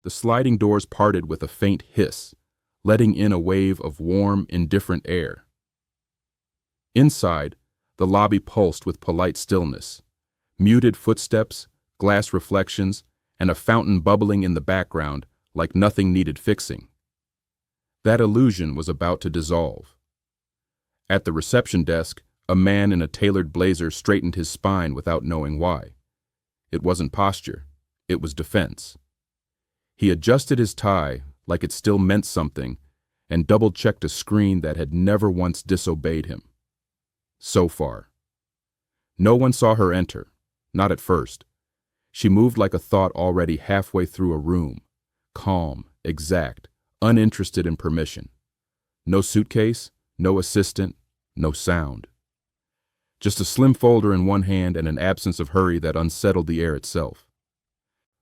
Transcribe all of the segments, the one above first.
The sliding doors parted with a faint hiss, letting in a wave of warm, indifferent air. Inside, the lobby pulsed with polite stillness, muted footsteps, glass reflections, and a fountain bubbling in the background like nothing needed fixing. That illusion was about to dissolve. At the reception desk, a man in a tailored blazer straightened his spine without knowing why. It wasn't posture, it was defense. He adjusted his tie like it still meant something and double-checked a screen that had never once disobeyed him. So far. No one saw her enter, not at first. She moved like a thought already halfway through a room, calm, exact, uninterested in permission. No suitcase, no assistant, no sound. Just a slim folder in one hand and an absence of hurry that unsettled the air itself.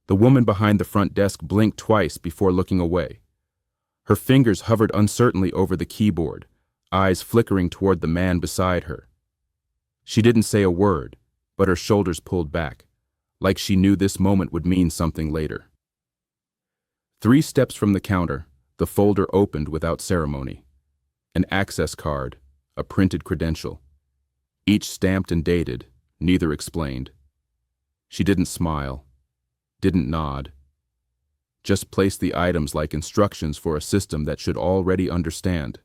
The woman behind the front desk blinked twice before looking away. Her fingers hovered uncertainly over the keyboard, eyes flickering toward the man beside her. She didn't say a word, but her shoulders pulled back, like she knew this moment would mean something later. 3 steps from the counter, the folder opened without ceremony. An access card, a printed credential. Each stamped and dated, neither explained. She didn't smile, didn't nod. Just placed the items like instructions for a system that should already understand.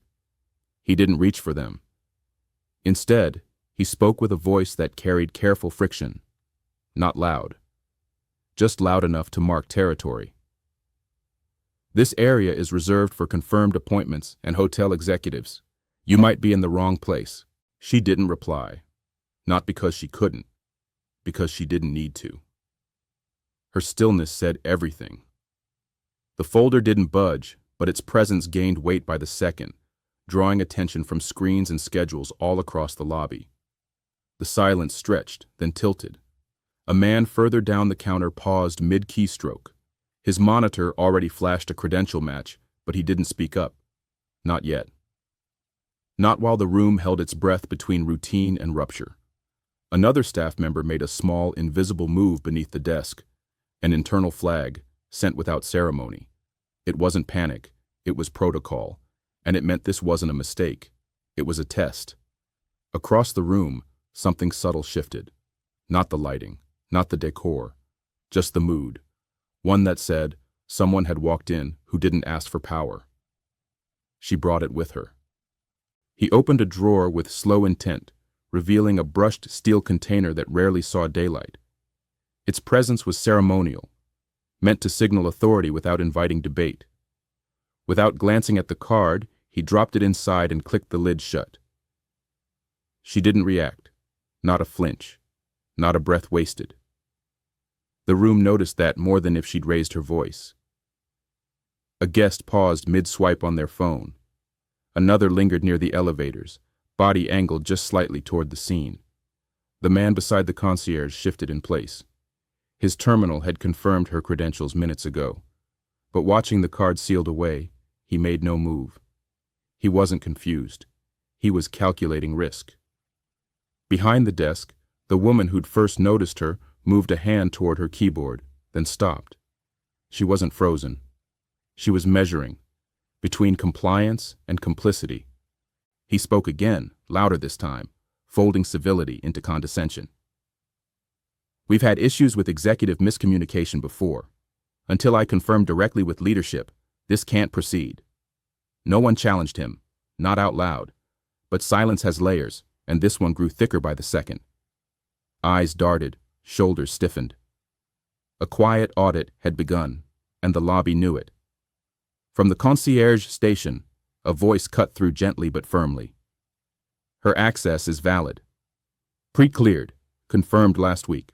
He didn't reach for them. Instead, he spoke with a voice that carried careful friction. Not loud. Just loud enough to mark territory. This area is reserved for confirmed appointments and hotel executives. You might be in the wrong place. She didn't reply. Not because she couldn't. Because she didn't need to. Her stillness said everything. The folder didn't budge, but its presence gained weight by the second, drawing attention from screens and schedules all across the lobby. The silence stretched, then tilted. A man further down the counter paused mid-keystroke. His monitor already flashed a credential match, but he didn't speak up. Not yet. Not while the room held its breath between routine and rupture. Another staff member made a small, invisible move beneath the desk, an internal flag, sent without ceremony. It wasn't panic, it was protocol, and it meant this wasn't a mistake. It was a test. Across the room, something subtle shifted. Not the lighting, not the decor, just the mood. One that said, someone had walked in who didn't ask for power. She brought it with her. He opened a drawer with slow intent, revealing a brushed steel container that rarely saw daylight. Its presence was ceremonial, meant to signal authority without inviting debate. Without glancing at the card, he dropped it inside and clicked the lid shut. She didn't react, not a flinch, not a breath wasted. The room noticed that more than if she'd raised her voice. A guest paused mid-swipe on their phone. Another lingered near the elevators, body angled just slightly toward the scene. The man beside the concierge shifted in place. His terminal had confirmed her credentials minutes ago, but watching the card sealed away, he made no move. He wasn't confused. He was calculating risk. Behind the desk, the woman who'd first noticed her moved a hand toward her keyboard, then stopped. She wasn't frozen. She was measuring, between compliance and complicity. He spoke again, louder this time, folding civility into condescension. We've had issues with executive miscommunication before. Until I confirm directly with leadership, this can't proceed. No one challenged him, not out loud, but silence has layers, and this one grew thicker by the second. Eyes darted, shoulders stiffened. A quiet audit had begun, and the lobby knew it. From the concierge station, a voice cut through gently but firmly. Her access is valid. Pre-cleared, confirmed last week.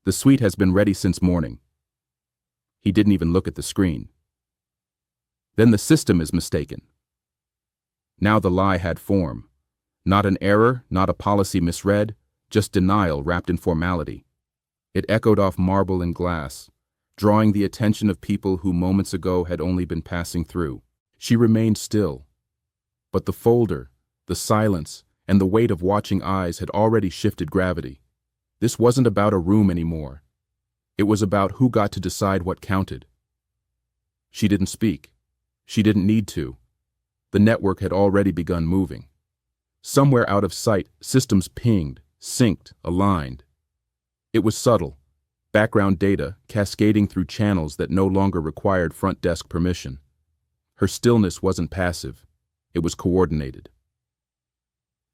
The suite has been ready since morning. He didn't even look at the screen. Then the system is mistaken. Now the lie had form. Not an error, not a policy misread, just denial wrapped in formality. It echoed off marble and glass, drawing the attention of people who moments ago had only been passing through. She remained still. But the folder, the silence, and the weight of watching eyes had already shifted gravity. This wasn't about a room anymore. It was about who got to decide what counted. She didn't speak. She didn't need to. The network had already begun moving. Somewhere out of sight, systems pinged, synced, aligned. It was subtle, background data cascading through channels that no longer required front desk permission. Her stillness wasn't passive. It was coordinated.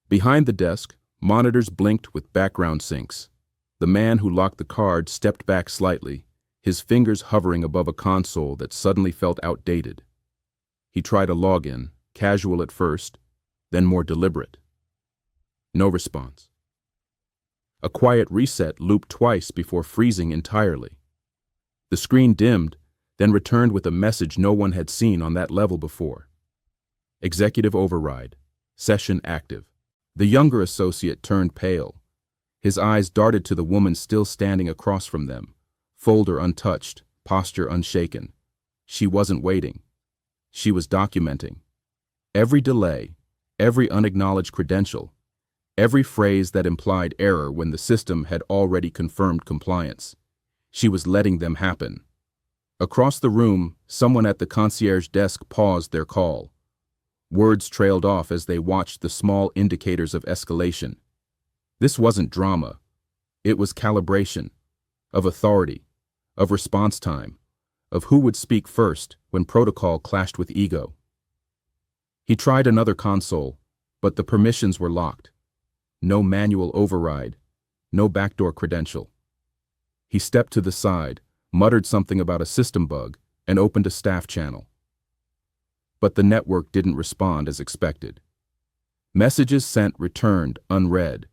Behind the desk, monitors blinked with background syncs. The man who locked the card stepped back slightly, his fingers hovering above a console that suddenly felt outdated. He tried a login, casual at first, then more deliberate. No response. A quiet reset looped twice before freezing entirely. The screen dimmed, then returned with a message no one had seen on that level before. Executive override. Session active. The younger associate turned pale. His eyes darted to the woman still standing across from them, folder untouched, posture unshaken. She wasn't waiting. She was documenting. Every delay, every unacknowledged credential, every phrase that implied error when the system had already confirmed compliance. She was letting them happen. Across the room, someone at the concierge desk paused their call. Words trailed off as they watched the small indicators of escalation. This wasn't drama. It was calibration, of authority, of response time, of who would speak first when protocol clashed with ego. He tried another console, but the permissions were locked. No manual override, no backdoor credential. He stepped to the side, muttered something about a system bug, and opened a staff channel. But the network didn't respond as expected. Messages sent returned unread.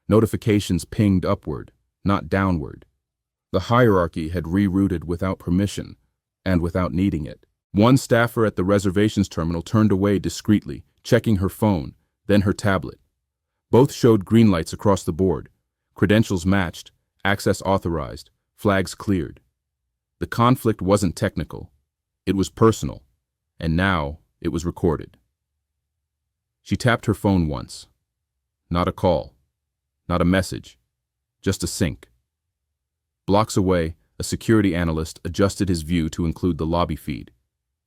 Notifications pinged upward, not downward. The hierarchy had rerouted without permission, and without needing it. One staffer at the reservations terminal turned away discreetly, checking her phone, then her tablet. Both showed green lights across the board. Credentials matched, access authorized, flags cleared. The conflict wasn't technical. It was personal, and now it was recorded. She tapped her phone once. Not a call, not a message, just a sync. Blocks away, a security analyst adjusted his view to include the lobby feed.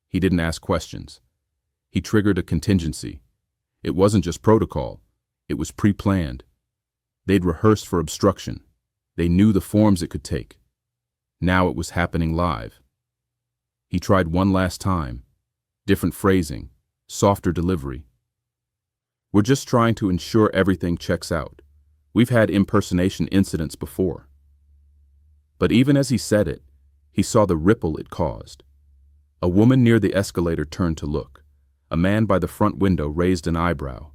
He didn't ask questions. He triggered a contingency. It wasn't just protocol. It was pre-planned. They'd rehearsed for obstruction. They knew the forms it could take. Now it was happening live. He tried one last time. Different phrasing, softer delivery. We're just trying to ensure everything checks out. We've had impersonation incidents before. But even as he said it, he saw the ripple it caused. A woman near the escalator turned to look. A man by the front window raised an eyebrow.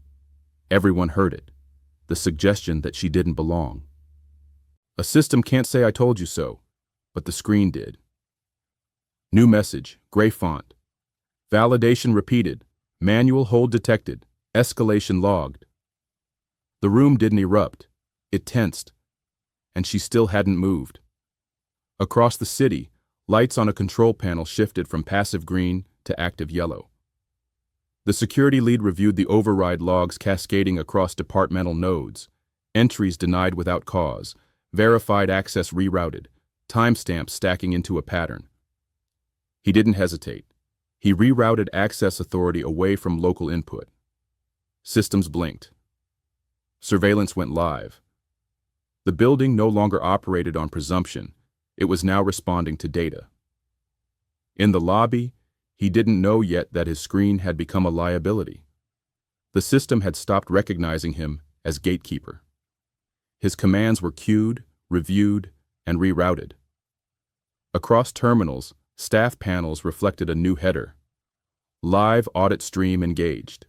Everyone heard it, the suggestion that she didn't belong. A system can't say I told you so, but the screen did. New message, gray font. Validation repeated, manual hold detected, escalation logged. The room didn't erupt, it tensed, and she still hadn't moved. Across the city, lights on a control panel shifted from passive green to active yellow. The security lead reviewed the override logs cascading across departmental nodes, entries denied without cause, verified access rerouted, timestamps stacking into a pattern. He didn't hesitate. He rerouted access authority away from local input. Systems blinked. Surveillance went live. The building no longer operated on presumption. It was now responding to data. In the lobby, he didn't know yet that his screen had become a liability. The system had stopped recognizing him as gatekeeper. His commands were queued, reviewed, and rerouted. Across terminals, staff panels reflected a new header. Live audit stream engaged.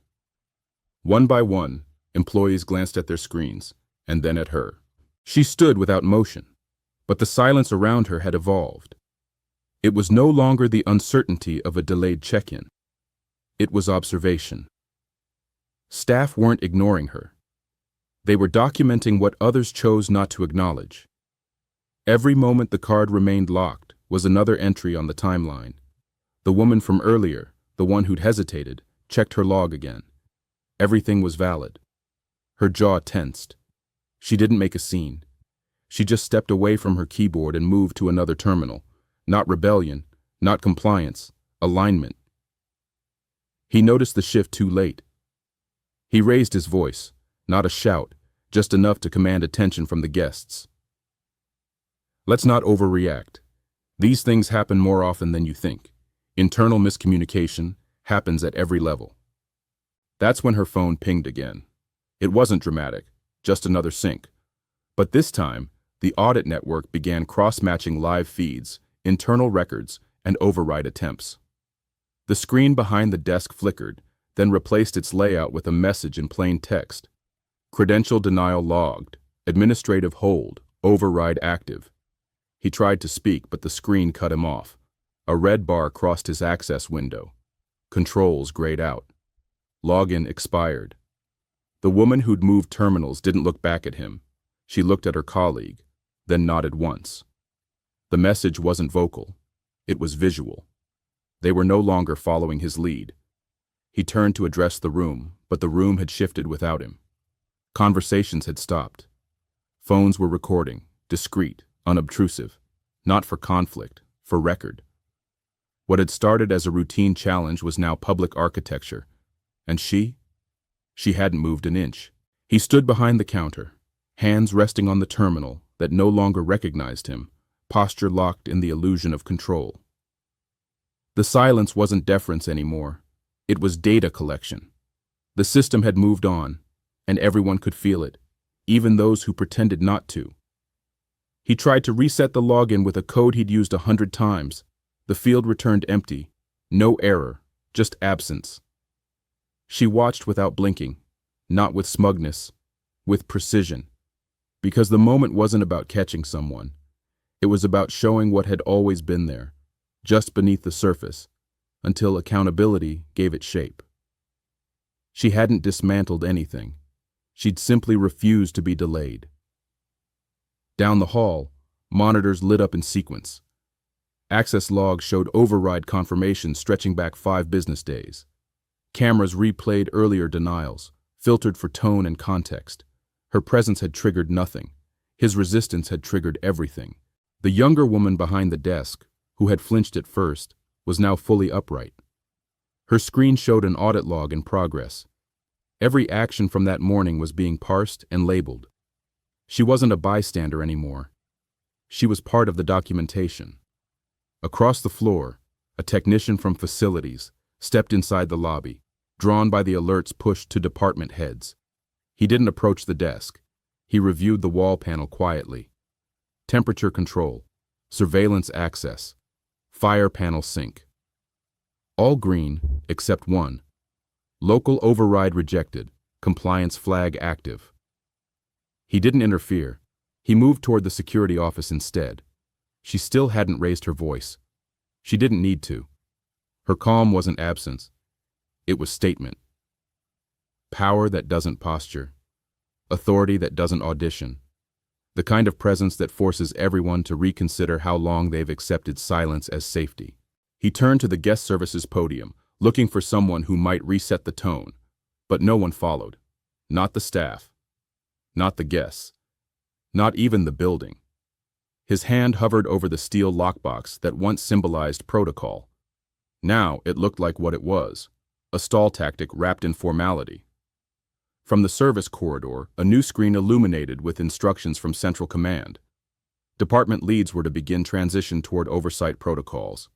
One by one, employees glanced at their screens, and then at her. She stood without motion, but the silence around her had evolved. It was no longer the uncertainty of a delayed check-in. It was observation. Staff weren't ignoring her. They were documenting what others chose not to acknowledge. Every moment the card remained locked was another entry on the timeline. The woman from earlier, the one who'd hesitated, checked her log again. Everything was valid. Her jaw tensed. She didn't make a scene. She just stepped away from her keyboard and moved to another terminal. Not rebellion, not compliance, alignment. He noticed the shift too late. He raised his voice, not a shout, just enough to command attention from the guests. Let's not overreact. These things happen more often than you think. Internal miscommunication happens at every level. That's when her phone pinged again. It wasn't dramatic, just another sync. But this time, the audit network began cross-matching live feeds, internal records, and override attempts. The screen behind the desk flickered, then replaced its layout with a message in plain text. Credential denial logged, administrative hold, override active. He tried to speak, but the screen cut him off. A red bar crossed his access window. Controls grayed out. Login expired. The woman who'd moved terminals didn't look back at him. She looked at her colleague, then nodded once. The message wasn't vocal. It was visual. They were no longer following his lead. He turned to address the room, but the room had shifted without him. Conversations had stopped. Phones were recording, discreet, unobtrusive, not for conflict, for record. What had started as a routine challenge was now public architecture. And she hadn't moved an inch. He stood behind the counter, hands resting on the terminal that no longer recognized him, posture locked in the illusion of control. The silence wasn't deference anymore. It was data collection. The system had moved on, and everyone could feel it, even those who pretended not to. He tried to reset the login with a code he'd used 100 times. The field returned empty. No error, just absence. She watched without blinking, not with smugness, with precision. Because the moment wasn't about catching someone. It was about showing what had always been there, just beneath the surface, until accountability gave it shape. She hadn't dismantled anything. She'd simply refused to be delayed. Down the hall, monitors lit up in sequence. Access logs showed override confirmations stretching back 5 business days. Cameras replayed earlier denials, filtered for tone and context. Her presence had triggered nothing. His resistance had triggered everything. The younger woman behind the desk, who had flinched at first, was now fully upright. Her screen showed an audit log in progress. Every action from that morning was being parsed and labeled. She wasn't a bystander anymore. She was part of the documentation. Across the floor, a technician from facilities stepped inside the lobby, drawn by the alerts pushed to department heads. He didn't approach the desk. He reviewed the wall panel quietly. Temperature control, surveillance access, fire panel sync. All green, except one. Local override rejected, compliance flag active. He didn't interfere. He moved toward the security office instead. She still hadn't raised her voice. She didn't need to. Her calm wasn't absence. It was statement. Power that doesn't posture. Authority that doesn't audition. The kind of presence that forces everyone to reconsider how long they've accepted silence as safety. He turned to the guest services podium, looking for someone who might reset the tone, but no one followed. Not the staff. Not the guests. Not even the building. His hand hovered over the steel lockbox that once symbolized protocol. Now it looked like what it was, a stall tactic wrapped in formality. From the service corridor, a new screen illuminated with instructions from Central Command. Department leads were to begin transition toward oversight protocols.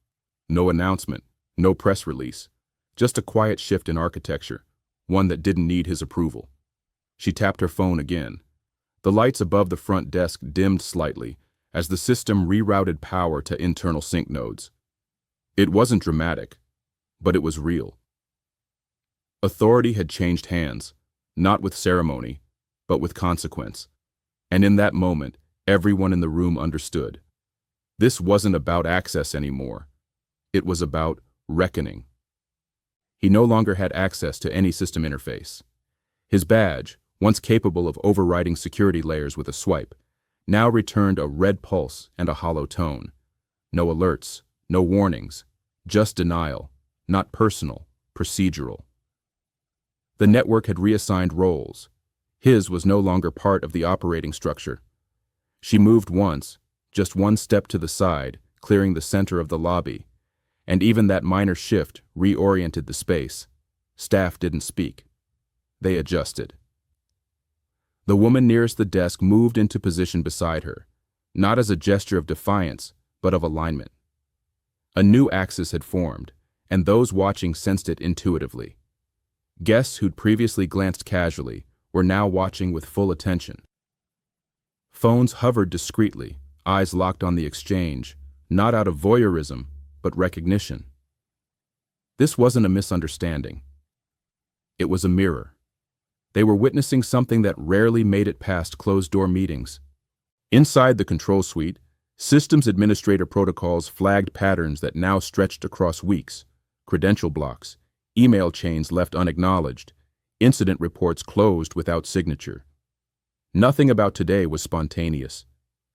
No announcement, no press release, just a quiet shift in architecture, one that didn't need his approval. She tapped her phone again. The lights above the front desk dimmed slightly as the system rerouted power to internal sync nodes. It wasn't dramatic, but it was real. Authority had changed hands, not with ceremony, but with consequence. And in that moment, everyone in the room understood. This wasn't about access anymore. It was about reckoning. He no longer had access to any system interface. His badge, once capable of overriding security layers with a swipe, now returned a red pulse and a hollow tone. No alerts, no warnings, just denial, not personal, procedural. The network had reassigned roles. His was no longer part of the operating structure. She moved once, just one step to the side, clearing the center of the lobby, and even that minor shift reoriented the space. Staff didn't speak. They adjusted. The woman nearest the desk moved into position beside her, not as a gesture of defiance, but of alignment. A new axis had formed, and those watching sensed it intuitively. Guests who'd previously glanced casually were now watching with full attention. Phones hovered discreetly, eyes locked on the exchange, not out of voyeurism, but recognition. This wasn't a misunderstanding. It was a mirror. They were witnessing something that rarely made it past closed-door meetings. Inside the control suite, systems administrator protocols flagged patterns that now stretched across weeks: credential blocks, email chains left unacknowledged, incident reports closed without signature. Nothing about today was spontaneous.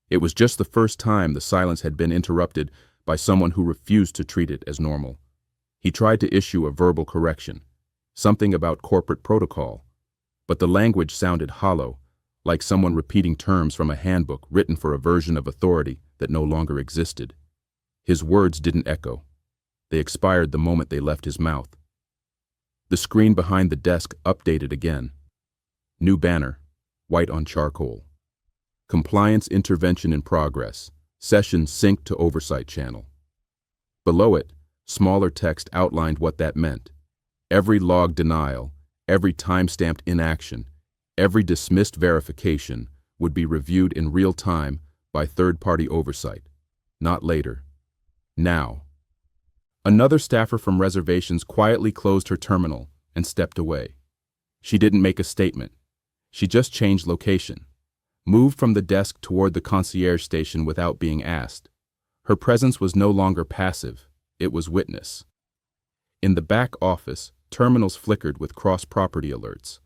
It was just the first time the silence had been interrupted by someone who refused to treat it as normal. He tried to issue a verbal correction, something about corporate protocol, but the language sounded hollow, like someone repeating terms from a handbook written for a version of authority that no longer existed. His words didn't echo. They expired the moment they left his mouth. The screen behind the desk updated again. New banner, white on charcoal. Compliance intervention in progress. Session synced to oversight channel. Below it, smaller text outlined what that meant. Every log denial, every time-stamped inaction, every dismissed verification would be reviewed in real time by third-party oversight. Not later. Now. Another staffer from reservations quietly closed her terminal and stepped away. She didn't make a statement. She just changed location, moved from the desk toward the concierge station without being asked. Her presence was no longer passive, it was witness. In the back office, terminals flickered with cross-property alerts.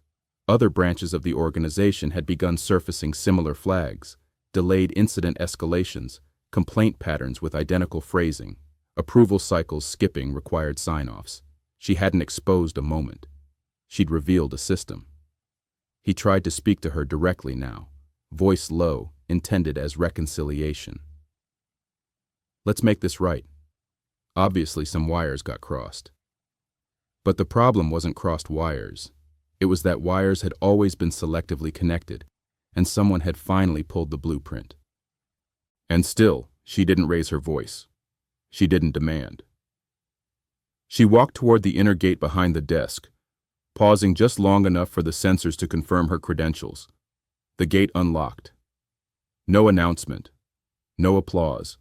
Other branches of the organization had begun surfacing similar flags: delayed incident escalations, complaint patterns with identical phrasing, approval cycles skipping required sign-offs. She hadn't exposed a moment. She'd revealed a system. He tried to speak to her directly now, voice low, intended as reconciliation. Let's make this right. Obviously, some wires got crossed. But the problem wasn't crossed wires. It was that wires had always been selectively connected, and someone had finally pulled the blueprint. And still, she didn't raise her voice. She didn't demand. She walked toward the inner gate behind the desk, pausing just long enough for the sensors to confirm her credentials. The gate unlocked. No announcement. No applause.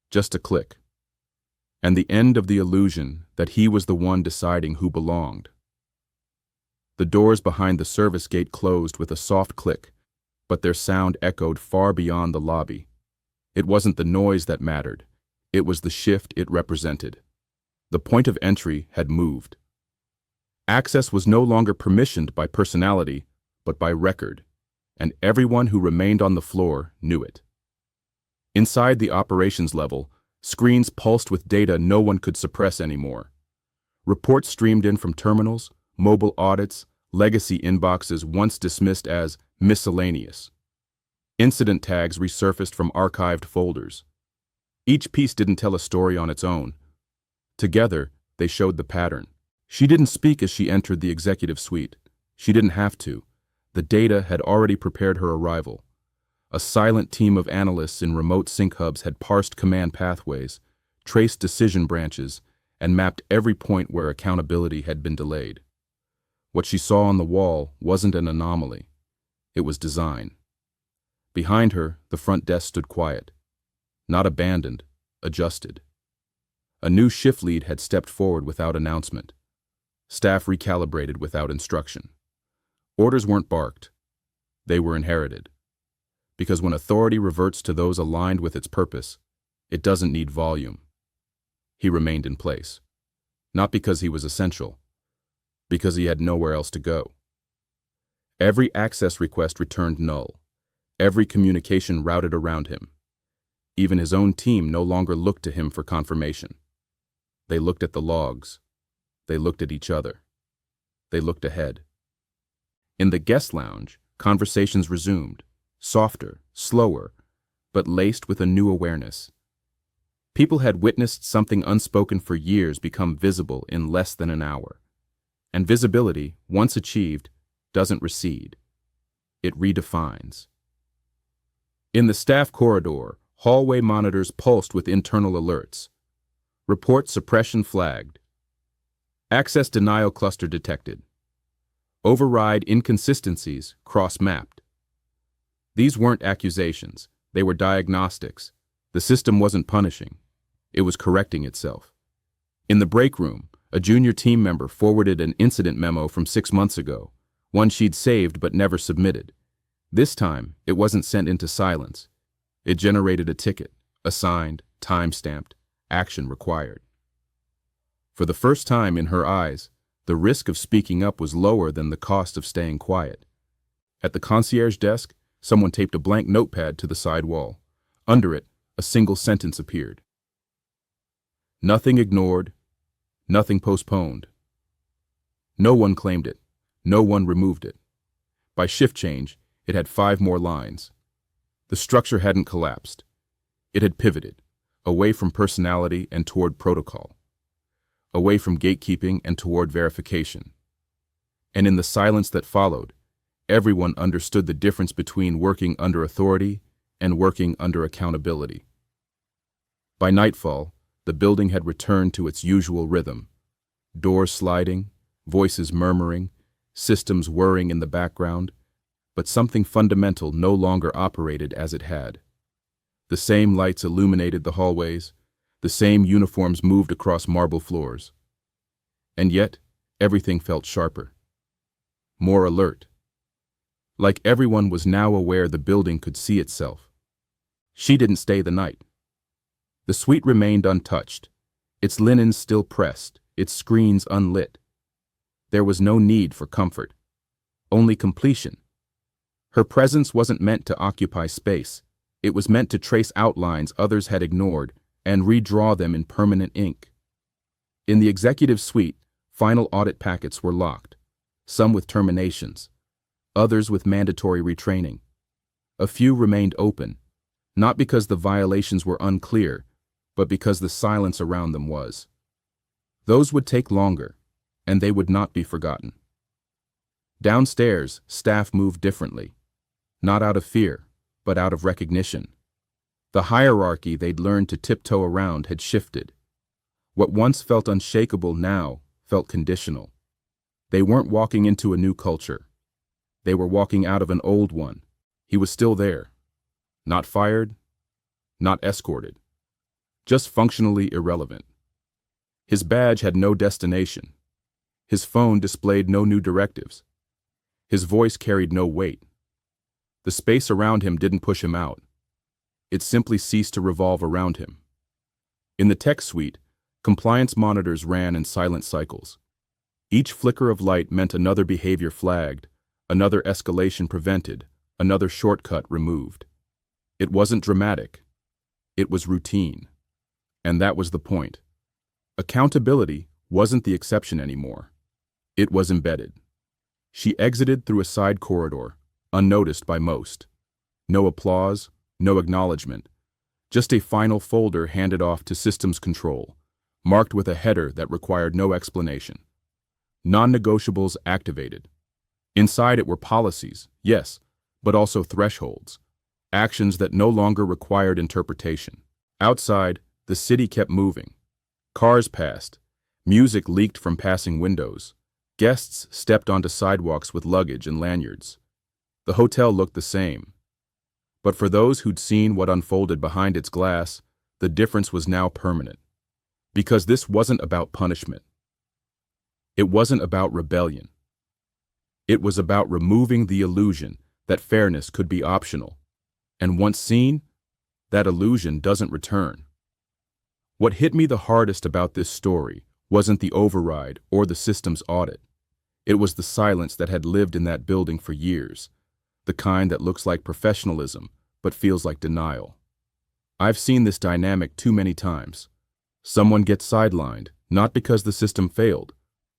Just a click. And the end of the illusion that he was the one deciding who belonged. The doors behind the service gate closed with a soft click, but their sound echoed far beyond the lobby. It wasn't the noise that mattered. It was the shift it represented. The point of entry had moved. Access was no longer permissioned by personality, but by record, and everyone who remained on the floor knew it. Inside the operations level, screens pulsed with data no one could suppress anymore. Reports streamed in from terminals, mobile audits, legacy inboxes once dismissed as miscellaneous. Incident tags resurfaced from archived folders. Each piece didn't tell a story on its own. Together, they showed the pattern. She didn't speak as she entered the executive suite. She didn't have to. The data had already prepared her arrival. A silent team of analysts in remote sync hubs had parsed command pathways, traced decision branches, and mapped every point where accountability had been delayed. What she saw on the wall wasn't an anomaly. It was design. Behind her, the front desk stood quiet. Not abandoned, adjusted. A new shift lead had stepped forward without announcement. Staff recalibrated without instruction. Orders weren't barked. They were inherited. Because when authority reverts to those aligned with its purpose, it doesn't need volume. He remained in place. Not because he was essential, because he had nowhere else to go. Every access request returned null. Every communication routed around him. Even his own team no longer looked to him for confirmation. They looked at the logs. They looked at each other. They looked ahead. In the guest lounge, conversations resumed, softer, slower, but laced with a new awareness. People had witnessed something unspoken for years become visible in less than an hour. And visibility, once achieved, doesn't recede. It redefines. In the staff corridor, hallway monitors pulsed with internal alerts. Report suppression flagged. Access denial cluster detected. Override inconsistencies cross-mapped. These weren't accusations, they were diagnostics. The system wasn't punishing, it was correcting itself. In the break room, a junior team member forwarded an incident memo from 6 months ago, one she'd saved but never submitted. This time, it wasn't sent into silence. It generated a ticket, assigned, time-stamped, action required. For the first time in her eyes, the risk of speaking up was lower than the cost of staying quiet. At the concierge desk, someone taped a blank notepad to the side wall. Under it, a single sentence appeared. Nothing ignored, nothing postponed. No one claimed it, no one removed it. By shift change, it had 5 more lines. The structure hadn't collapsed. It had pivoted, away from personality and toward protocol, away from gatekeeping and toward verification. And in the silence that followed, everyone understood the difference between working under authority and working under accountability. By nightfall, the building had returned to its usual rhythm. Doors sliding, voices murmuring, systems whirring in the background, but something fundamental no longer operated as it had. The same lights illuminated the hallways, the same uniforms moved across marble floors. And yet, everything felt sharper, more alert. Like everyone was now aware the building could see itself. She didn't stay the night. The suite remained untouched, its linens still pressed, its screens unlit. There was no need for comfort, only completion. Her presence wasn't meant to occupy space. It was meant to trace outlines others had ignored and redraw them in permanent ink. In the executive suite, final audit packets were locked, some with terminations, others with mandatory retraining. A few remained open, not because the violations were unclear, but because the silence around them was. Those would take longer, and they would not be forgotten. Downstairs, staff moved differently, not out of fear, but out of recognition. The hierarchy they'd learned to tiptoe around had shifted. What once felt unshakable now felt conditional. They weren't walking into a new culture. They were walking out of an old one. He was still there. Not fired, not escorted. Just functionally irrelevant. His badge had no destination. His phone displayed no new directives. His voice carried no weight. The space around him didn't push him out. It simply ceased to revolve around him. In the tech suite, compliance monitors ran in silent cycles. Each flicker of light meant another behavior flagged, another escalation prevented, another shortcut removed. It wasn't dramatic. It was routine. And that was the point. Accountability wasn't the exception anymore. It was embedded. She exited through a side corridor, unnoticed by most. No applause, no acknowledgement. Just a final folder handed off to systems control, marked with a header that required no explanation. Non-negotiables activated. Inside it were policies, yes, but also thresholds. Actions that no longer required interpretation. Outside, the city kept moving. Cars passed. Music leaked from passing windows. Guests stepped onto sidewalks with luggage and lanyards. The hotel looked the same. But for those who'd seen what unfolded behind its glass, the difference was now permanent. Because this wasn't about punishment. It wasn't about rebellion. It was about removing the illusion that fairness could be optional. And once seen, that illusion doesn't return. What hit me the hardest about this story wasn't the override or the system's audit. It was the silence that had lived in that building for years, the kind that looks like professionalism but feels like denial. I've seen this dynamic too many times. Someone gets sidelined, not because the system failed,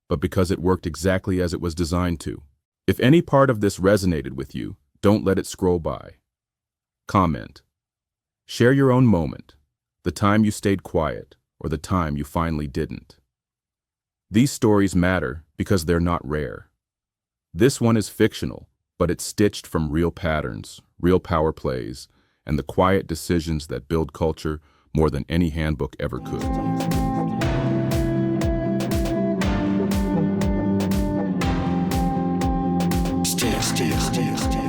but because it worked exactly as it was designed to. If any part of this resonated with you, don't let it scroll by. Comment. Share your own moment. the time you stayed quiet, or the time you finally didn't. These stories matter because they're not rare. This one is fictional, but it's stitched from real patterns, real power plays, and the quiet decisions that build culture more than any handbook ever could. Stay.